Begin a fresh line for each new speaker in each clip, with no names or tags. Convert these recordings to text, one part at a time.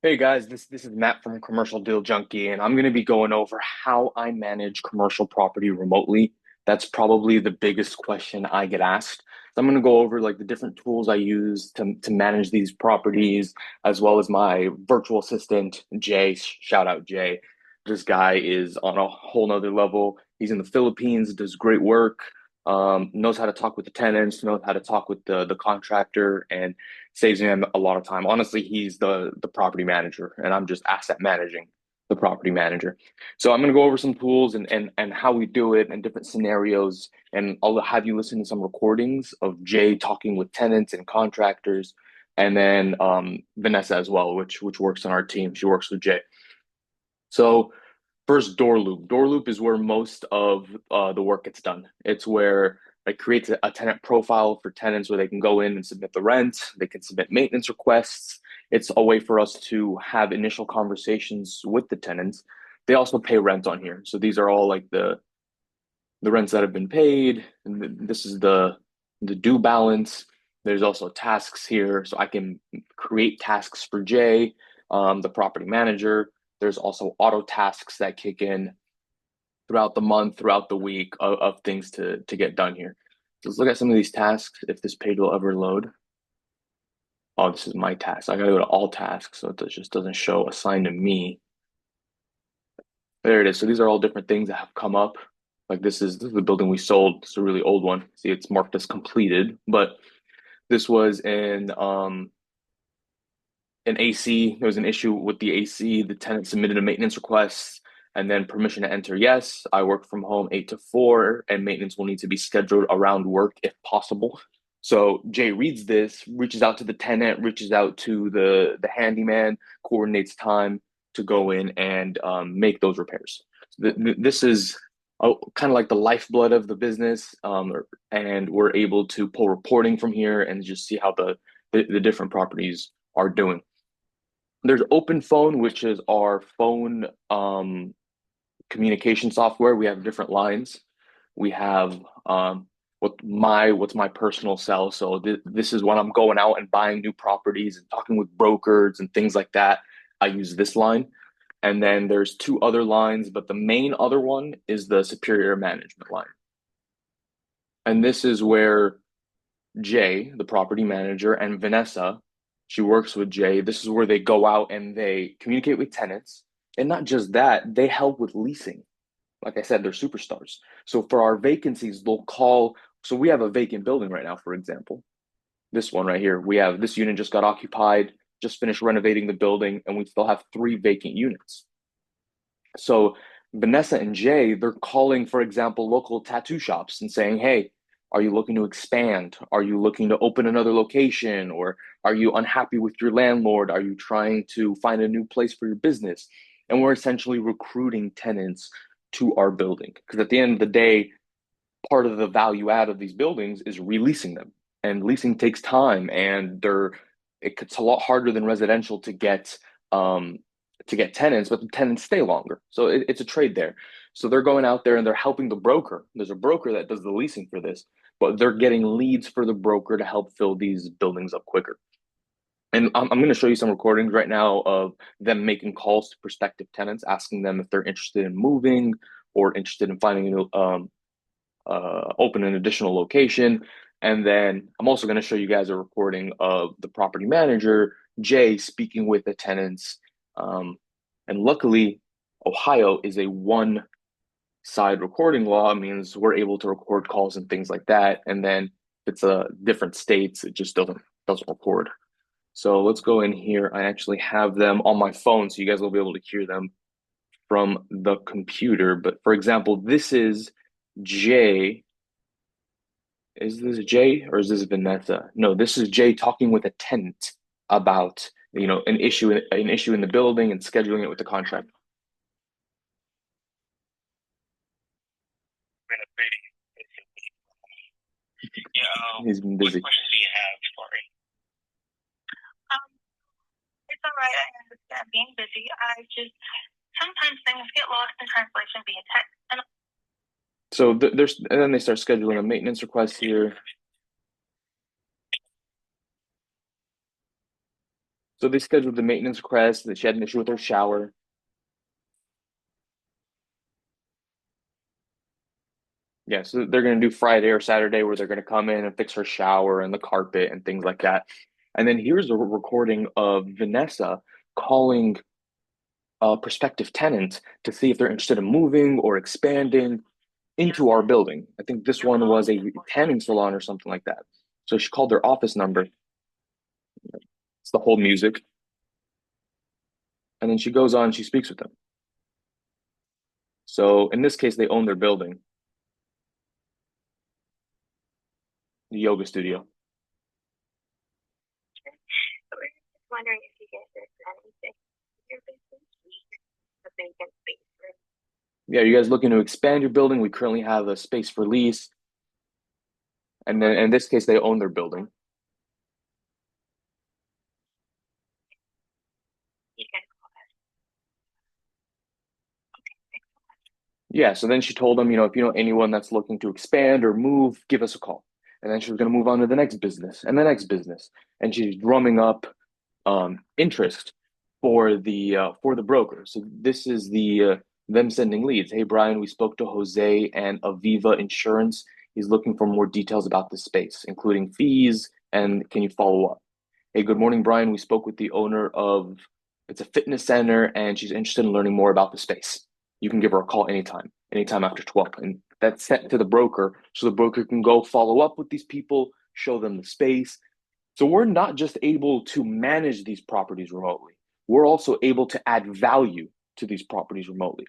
Hey guys, this is Matt from Commercial Deal Junkie, and I'm going to be going over how I manage commercial property remotely. That's probably the biggest question I get asked. So I'm going to go over like the different tools I use to manage these properties, as well as my virtual assistant, Jay. Shout out Jay. This guy is on a whole nother level. He's in the Philippines, does great work, knows how to talk with the tenants, knows how to talk with the contractor, and saves him a lot of time. Honestly, he's the property manager, and I'm just asset managing the property manager. So I'm going to go over some tools and how we do it and different scenarios, and I'll have you listen to some recordings of Jay talking with tenants and contractors, and then Vanessa as well, which works on our team. She works with Jay. So first, door loop. Door loop is where most of the work gets done. It's where it creates a tenant profile for tenants where they can go in and submit the rent. They can submit maintenance requests. It's a way for us to have initial conversations with the tenants. They also pay rent on here. So these are all like the rents that have been paid. And this is the due balance. There's also tasks here. So I can create tasks for Jay, the property manager. There's also auto tasks that kick in throughout the month, throughout the week of things to get done here. So let's look at some of these tasks, if this page will ever load. Oh, this is my task. I gotta go to all tasks, so it just doesn't show assigned to me. There it is. So these are all different things that have come up. Like this is the building we sold. It's a really old one. See, it's marked as completed, but this was in an AC. There was an issue with the AC. The tenant submitted a maintenance request and then permission to enter. Yes, I work from home 8 to 4, and maintenance will need to be scheduled around work if possible. So Jay reads this, reaches out to the tenant, reaches out to the handyman, coordinates time to go in and make those repairs. This is kind of like the lifeblood of the business, and we're able to pull reporting from here and just see how the different properties are doing. There's Open Phone, which is our phone communication software. We have different lines. We have what's my personal cell. So this is when I'm going out and buying new properties and talking with brokers and things like that. I use this line. And then there's two other lines, but the main other one is the superior management line. And this is where Jay, the property manager, and Vanessa, she works with Jay. This is where they go out and they communicate with tenants. And not just that, they help with leasing. Like I said, they're superstars. So for our vacancies, they'll call. So we have a vacant building right now, for example. This one right here, we have this unit just got occupied, just finished renovating the building, and we still have 3 vacant units. So Vanessa and Jay, they're calling, for example, local tattoo shops and saying, hey, are you looking to expand? Are you looking to open another location? Or are you unhappy with your landlord? Are you trying to find a new place for your business? And we're essentially recruiting tenants to our building. Because at the end of the day, part of the value add of these buildings is releasing them. And leasing takes time, and it's a lot harder than residential to get tenants, but the tenants stay longer. So it's a trade there. So they're going out there and they're helping the broker. There's a broker that does the leasing for this, but they're getting leads for the broker to help fill these buildings up quicker. And I'm going to show you some recordings right now of them making calls to prospective tenants, asking them if they're interested in moving or interested in finding a new, open an additional location. And then I'm also going to show you guys a recording of the property manager, Jay, speaking with the tenants. And luckily, Ohio is a one side recording law. It means we're able to record calls and things like that. And then if it's a different states, it just doesn't record. So let's go in here. I actually have them on my phone, so you guys will be able to hear them from the computer. But for example, this is Jay. Is this Jay or is this Vanessa? No, this is Jay talking with a tenant about, an issue in the building and scheduling it with the contract.
Yeah,
He's been
what
busy.
questions do you have? Sorry. Um, it's all right. I understand being busy. I just sometimes things get lost in translation via text. And
So there's and then they start scheduling a maintenance request here. So they scheduled the maintenance request that she had an issue with her shower. Yeah, so they're going to do Friday or Saturday where they're going to come in and fix her shower and the carpet and things like that. And then here's a recording of Vanessa calling prospective tenants to see if they're interested in moving or expanding into our building. I think this one was a tanning salon or something like that. So she called their office number. It's the whole music. And then she goes on, she speaks with them. So in this case, they own their building, the yoga studio.
But we're just wondering if you guys are planning to your business, a vacant space for
Yeah, you guys looking to expand your building? We currently have a space for lease. And then in this case, they own their building.
you can call us. Okay, thanks so much.
Yeah, so then she told them, if you know anyone that's looking to expand or move, give us a call. And then she was going to move on to the next business and the next business. And she's drumming up interest for the broker. So this is them sending leads. Hey, Brian, we spoke to Jose and Aviva Insurance. He's looking for more details about the space, including fees, and can you follow up? Hey, good morning, Brian. We spoke with the owner of it's a fitness center, and she's interested in learning more about the space. You can give her a call anytime after 12. And that's sent to the broker so the broker can go follow up with these people, show them the space. So we're not just able to manage these properties remotely, we're also able to add value to these properties remotely.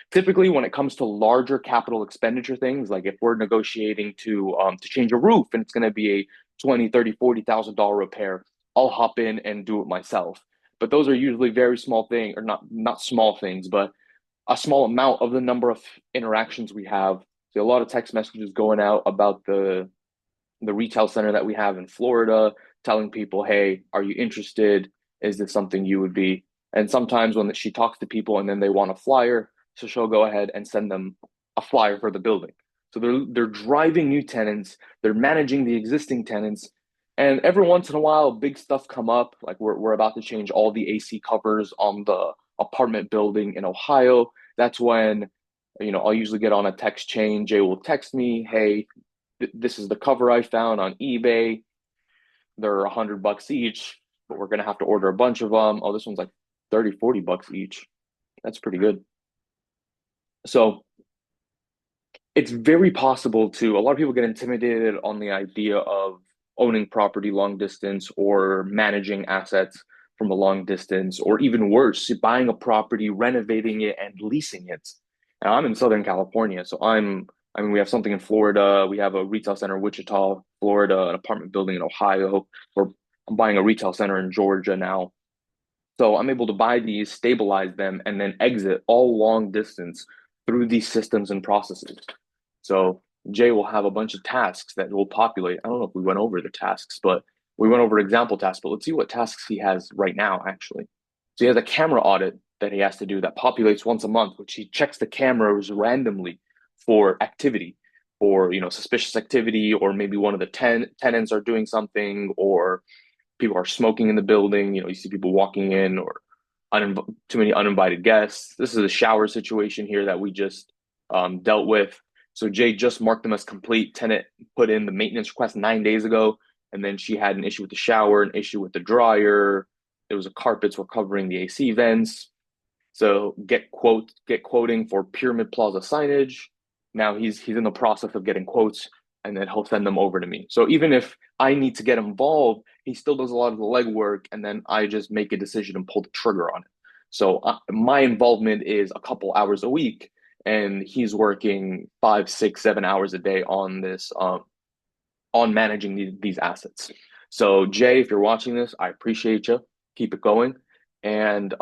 Typically, when it comes to larger capital expenditure things, like if we're negotiating to change a roof and it's going to be a 20, 30, $40,000 repair, I'll hop in and do it myself. But those are usually very small things, or not small things, but a small amount of the number of interactions we have. So a lot of text messages going out about the retail center that we have in Florida, telling people, hey, are you interested? Is this something you would be? And sometimes when she talks to people and then they want a flyer, so she'll go ahead and send them a flyer for the building. So they're driving new tenants, they're managing the existing tenants, and every once in a while, big stuff come up. Like we're about to change all the AC covers on the apartment building in Ohio. That's when I'll usually get on a text chain. Jay will text me, hey, this is the cover I found on eBay. They're $100 each, but we're gonna have to order a bunch of them. Oh, this one's like 30, $40 each. That's pretty good. So it's very possible to a lot of people get intimidated on the idea of owning property long distance or managing assets from a long distance, or even worse, buying a property, renovating it, and leasing it. Now, I'm in Southern California, so I mean, we have something in Florida, we have a retail center in Wichita, Florida, an apartment building in Ohio, or I'm buying a retail center in Georgia now. So I'm able to buy these, stabilize them, and then exit all long distance through these systems and processes. So Jay will have a bunch of tasks that will populate. I don't know if we went over the tasks, but we went over example tasks, but let's see what tasks he has right now, actually. So he has a camera audit that he has to do that populates once a month, which he checks the cameras randomly for activity, for suspicious activity, or maybe one of the tenants are doing something, or people are smoking in the building. You see people walking in, or too many uninvited guests. This is a shower situation here that we just dealt with. So Jay just marked them as complete. Tenant put in the maintenance request 9 days ago, and then she had an issue with the shower, an issue with the dryer. There was a carpets were covering the AC vents. So get quoting for Pyramid Plaza signage. Now he's in the process of getting quotes, and then he'll send them over to me. So even if I need to get involved, he still does a lot of the legwork, and then I just make a decision and pull the trigger on it. So my involvement is a couple hours a week, and he's working 5, 6, 7 hours a day on this on managing these assets. So Jay, if you're watching this, I appreciate you. Keep it going. And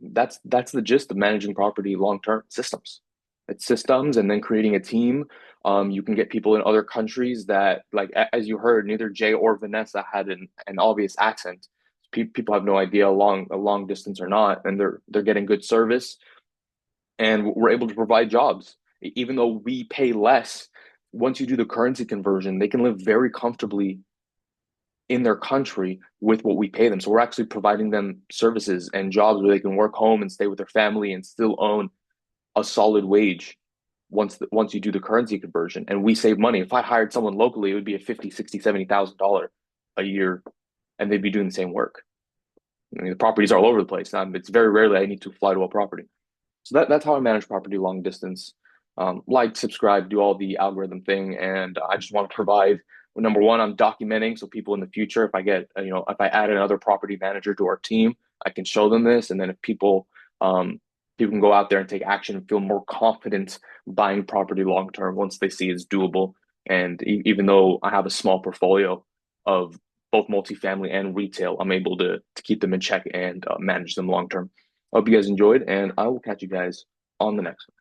that's the gist of managing property long term systems. It's systems and then creating a team. You can get people in other countries that, like as you heard, neither Jay or Vanessa had an obvious accent. People have no idea a long distance or not, and they're getting good service, and we're able to provide jobs. Even though we pay less, once you do the currency conversion, they can live very comfortably in their country with what we pay them. So we're actually providing them services and jobs where they can work home and stay with their family and still own a solid wage once you do the currency conversion. And we save money. If I hired someone locally, it would be a 50, 60, $70,000 a year, and they'd be doing the same work. I mean, the properties are all over the place. It's very rarely I need to fly to a property. So that's how I manage property long distance. Like, subscribe, do all the algorithm thing, and I just want to provide. Well, number one, I'm documenting so people in the future, if I get, if I add another property manager to our team, I can show them this, and then if people can go out there and take action and feel more confident buying property long term once they see it's doable. And even though I have a small portfolio of both multifamily and retail, I'm able to keep them in check and manage them long term. I hope you guys enjoyed, and I will catch you guys on the next one.